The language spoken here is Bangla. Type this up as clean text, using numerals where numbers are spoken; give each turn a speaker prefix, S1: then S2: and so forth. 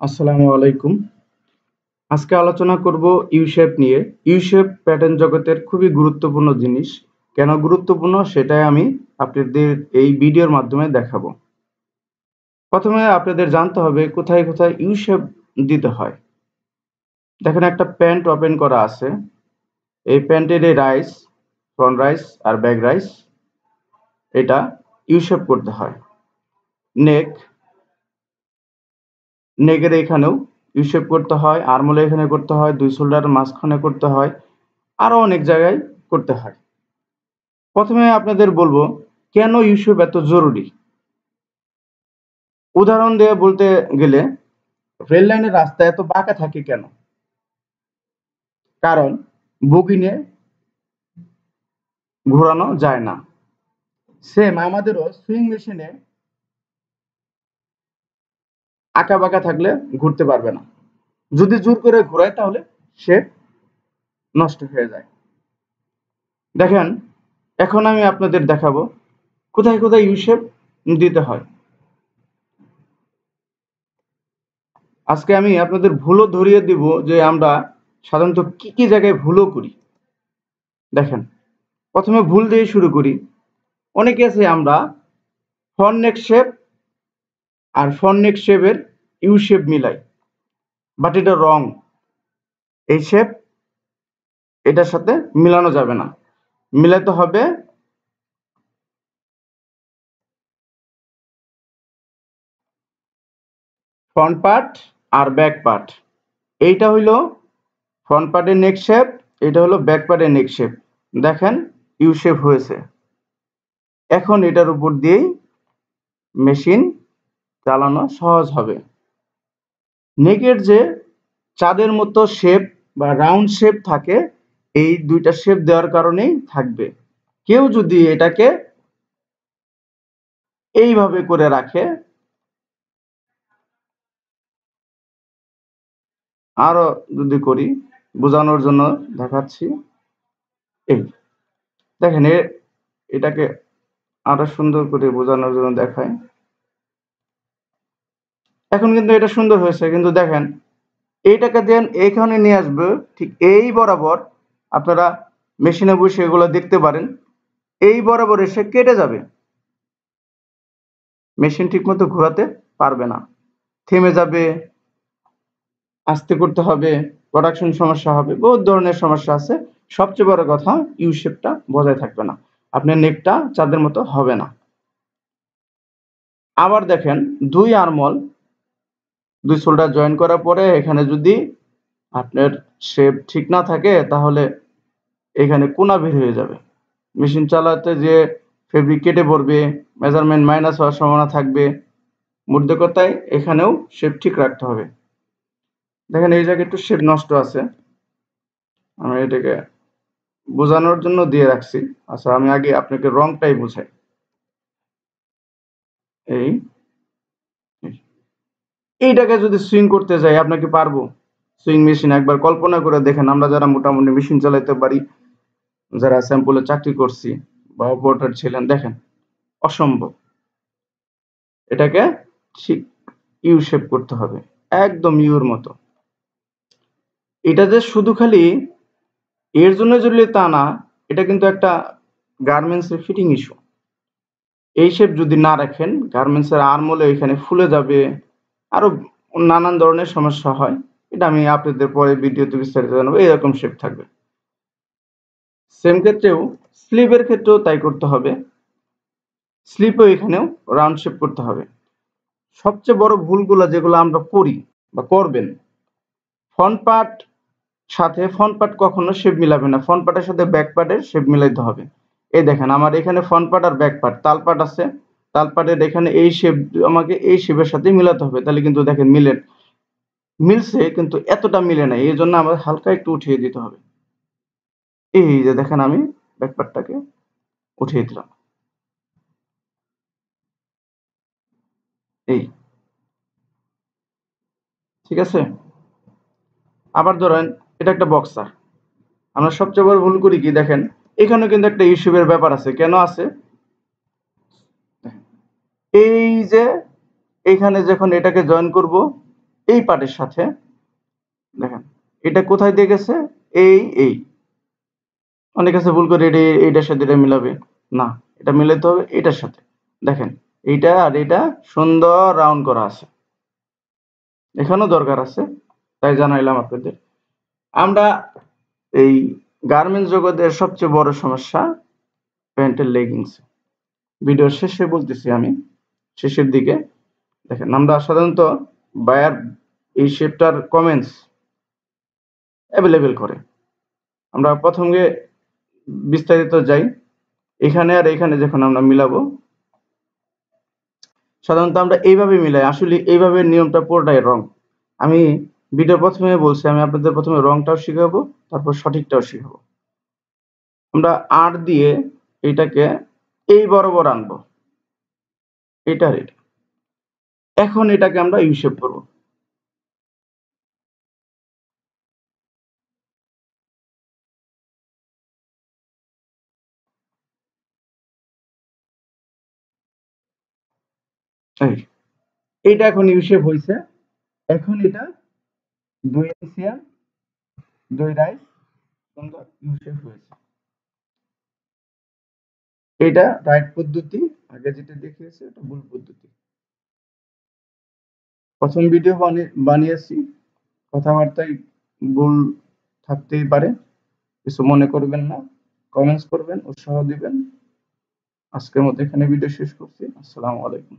S1: আসসালামু আলাইকুম। আজকে আলোচনা করব ইউ শেপ নিয়ে। ইউ শেপ প্যাটার্ন জগতের খুবই গুরুত্বপূর্ণ জিনিস। কেন গুরুত্বপূর্ণ সেটাই আমি আপনাদের এই ভিডিওর মাধ্যমে দেখাবো। প্রথমে আপনাদের জানতে হবে কোথায় কোথায় ইউ শেপ দিতে হয়। দেখেন একটা প্যান্ট ওপেন করা আছে। এই প্যান্টের এই রাইস, ফ্রন্ট রাইস আর ব্যাক রাইস এটা ইউ শেপ করতে হয়। নেক, নেকের এখানেও ইউ শেপ করতে হয়, আর্মহোলের এখানে করতে হয়, দুই শোল্ডারের মাঝখানে করতে হয়, আরো অনেক জায়গায় করতে হয়। প্রথমে আপনাদের বলবো কেন ইউ শেপ এত জরুরি। উদাহরণ দিয়ে বলতে গেলে রেল লাইনের রাস্তা এত বাঁকা থাকে কেন? কারণ বগিনে ঘোরানো যায় না। সেম আমাদেরও সুইং মেশিনে আঁকা বাঁকা থাকলে ঘুরতে পারবে না। যদি জোর করে ঘোরায় তাহলে শেপ নষ্ট হয়ে যায়। দেখেন এখন আমি আপনাদের দেখাবো কোথায় কোথায় ইউ শেপ দিতে হয়। আজকে আমি আপনাদের ভুলও ধরিয়ে দিব যে আমরা সাধারণত কি কি জায়গায় ভুলও করি। দেখেন প্রথমে ভুল দিয়ে শুরু করি। অনেকে আছে আমরা ফ্রন্ট নেক শেপ আর ফ্রন্ট নেক শেপের ইউ শেপ মিলাই, বাট এটা রং। এই শেপ এটার সাথে মিলানো যাবে না, মিলাতে হবে ফ্রন্ট পার্ট আর ব্যাক পার্ট। এইটা হইলো ফ্রন্ট পার্টের নেক শেপ, এটা হলো ব্যাক পার্টের নেক শেপ। দেখেন ইউ শেপ হয়েছে। এখন এটার উপর দিয়েই মেশিন চালানো সহজ হবে। নেকের যে চাঁদের মতো শেপ বা রাউন্ড শেপ থাকে, এই দুইটা শেপ দেওয়ার কারণেই থাকবে। কেউ যদি এটাকে এইভাবে করে রাখে, আরো যদি করি বোঝানোর জন্য দেখাচ্ছি। এই দেখেন এটাকে আরো সুন্দর করে বোঝানোর জন্য দেখায়। এখন কিন্তু এটা সুন্দর হয়েছে, কিন্তু দেখেন এইটাকে দেন এইখানে নিয়ে আসবে ঠিক এই বরাবর। আপনারা মেশিনে বসে এগুলো দেখতে পারেন। এই বরাবর এসে কেটে যাবে, মেশিন ঠিক মতো ঘোরাতে পারবে না, থেমে যাবে, আস্তে করতে হবে, প্রোডাকশন সমস্যা হবে, বহুত ধরনের সমস্যা আছে। সবচেয়ে বড় কথা ইউ শেপটা বজায় থাকবে না, আপনার নেকটা চাঁদের মতো হবে না। আবার দেখেন দুই আর্মহোল, দুই শোল্ডার জয়েন করার পরে এখানে যদি আপনার শেপ ঠিক না থাকে তাহলে এখানে কোনা বের হয়ে যাবে। মেশিন চালাতে যে ফেব্রিক কেটে পড়বে, মেজারমেন্ট মাইনাস হওয়ার সম্ভাবনা থাকবে। মোদ্দা কথায় এখানেও শেপ ঠিক রাখতে হবে। দেখেন এই জায়গায় একটু শেপ নষ্ট আছে, আমি এটাকে বোঝানোর জন্য দিয়ে রাখছি। আচ্ছা আমি আগে আপনাকে রংটাই বোঝাই। এই এইটাকে যদি সুইং করতে যাই আপনাকে পারবো? সুইং মেশিন একবার কল্পনা করে দেখেন, আমরা যারা মোটামুটি মেশিন চালাতে পারি, যারা স্যাম্পলে চাকরি করছি বা অপারেটর ছিলেন, দেখেন অসম্ভব। এটাকে ঠিক ইউ শেপ করতে হবে, একদম ইউর মতো। এটা যে শুধু খালি এর জন্য জরুরি তা না, এটা কিন্তু একটা গার্মেন্টস এর ফিটিং ইস্যু। এই শেপ যদি না রাখেন গার্মেন্টস এর আর্মহোলে এখানে ফুলে যাবে, আরো নানান ধরনের সমস্যা হয়। এটা আমি আপনাদের পরে ভিডিওতে বিস্তারিত জানাবো। এরকম শেপ থাকবে। সেম ক্ষেত্রেও স্লিভের ক্ষেত্রেও তাই করতে হবে, স্লিপও এখানেও রাউন্ড শেপ করতে হবে। সবচেয়ে বড় ভুলগুলো যেগুলো আমরা করি বা করবেন, ফ্রন্ট পার্ট সাথে ফ্রন্ট পার্ট কখনো শেপ মিলাবে না, ফ্রন্ট পার্টের সাথে ব্যাক পার্টের শেপ মিলাইতে হবে। এই দেখেন আমার এখানে ফ্রন্ট পার্ট আর ব্যাক পার্ট তাল পার্ট আছে, তাল পার্টের এখানে এই শেপ আমাকে এই শেপের সাথে মিলাতে হবে, তাহলে কিন্তু দেখেন মিলছে, কিন্তু এতটা মিলে নাই, এই জন্য আমাদের হালকা একটু উঠিয়ে দিতে হবে। এই যে দেখেন আমি ব্যাক পার্টটাকে উঠিয়ে দিলাম। এই ঠিক আছে। আবার ধরেন এটা একটা বক্সার, আমরা সবচেয়ে বড় ভুল করি কি দেখেন, এখানেও কিন্তু একটা ইস্যুর ব্যাপার আছে। কেন আছে? এই যে এইখানে যখন এটাকে জয়েন করব, এই পার্টের সাথে দেখেন এটা কোথায় দিয়ে গেছে, এই অনেক আছে ভুল করে এইটার সাথে এটা মিলাবে, না এটা মিলাতে হবে এটার সাথে। দেখেন এইটা আর এটা সুন্দর রাউন্ড করা আছে, এখানেও দরকার আছে, তাই জানাইলাম আপনাদের। আমরা এই গার্মেন্টস জগতের সবচেয়ে বড় সমস্যা প্যান্টের লেগিংস। ভিডিওর শেষে বলতেছি আমি, শেষের দিকে দেখেন আমরা সাধারণত বায়ার এই শেপটার কমেন্টস অ্যাভেলেবেল করে। আমরা প্রথমে বিস্তারিত যাই, এখানে আর এখানে যখন আমরা মিলাবো, সাধারণত আমরা এইভাবে মিলাই, আসলে এইভাবে নিয়মটা পুরোটাই রং। আমি ভিডিও প্রথমে বলছি আমি আপনাদের প্রথমে রংটাও শিখাবো, তারপর সঠিকটাও শিখাবো। আমরা আর দিয়ে এটাকে এই বরাবর আনবো, এটা আর এটা। এখন এটাকে আমরা ইউ শেপ করবো। এই এইটা এখন ইউ শেপ হয়েছে। এখন এটা 2 এনসিআর 2 রাইস সুন্দর ইউ শেপ হয়েছে। এটা রাইট পদ্ধতি, আগে যেটা দেখিয়েছে এটা ভুল পদ্ধতি। প্রথম ভিডিও বানিয়েছি, কথাবার্তায় ভুল থাকতেই পারে, কিছু মনে করবেন না, কমেন্টস করবেন, উৎসাহ দিবেন। আজকের মতো এখানে ভিডিও শেষ করছি। আসসালামু আলাইকুম।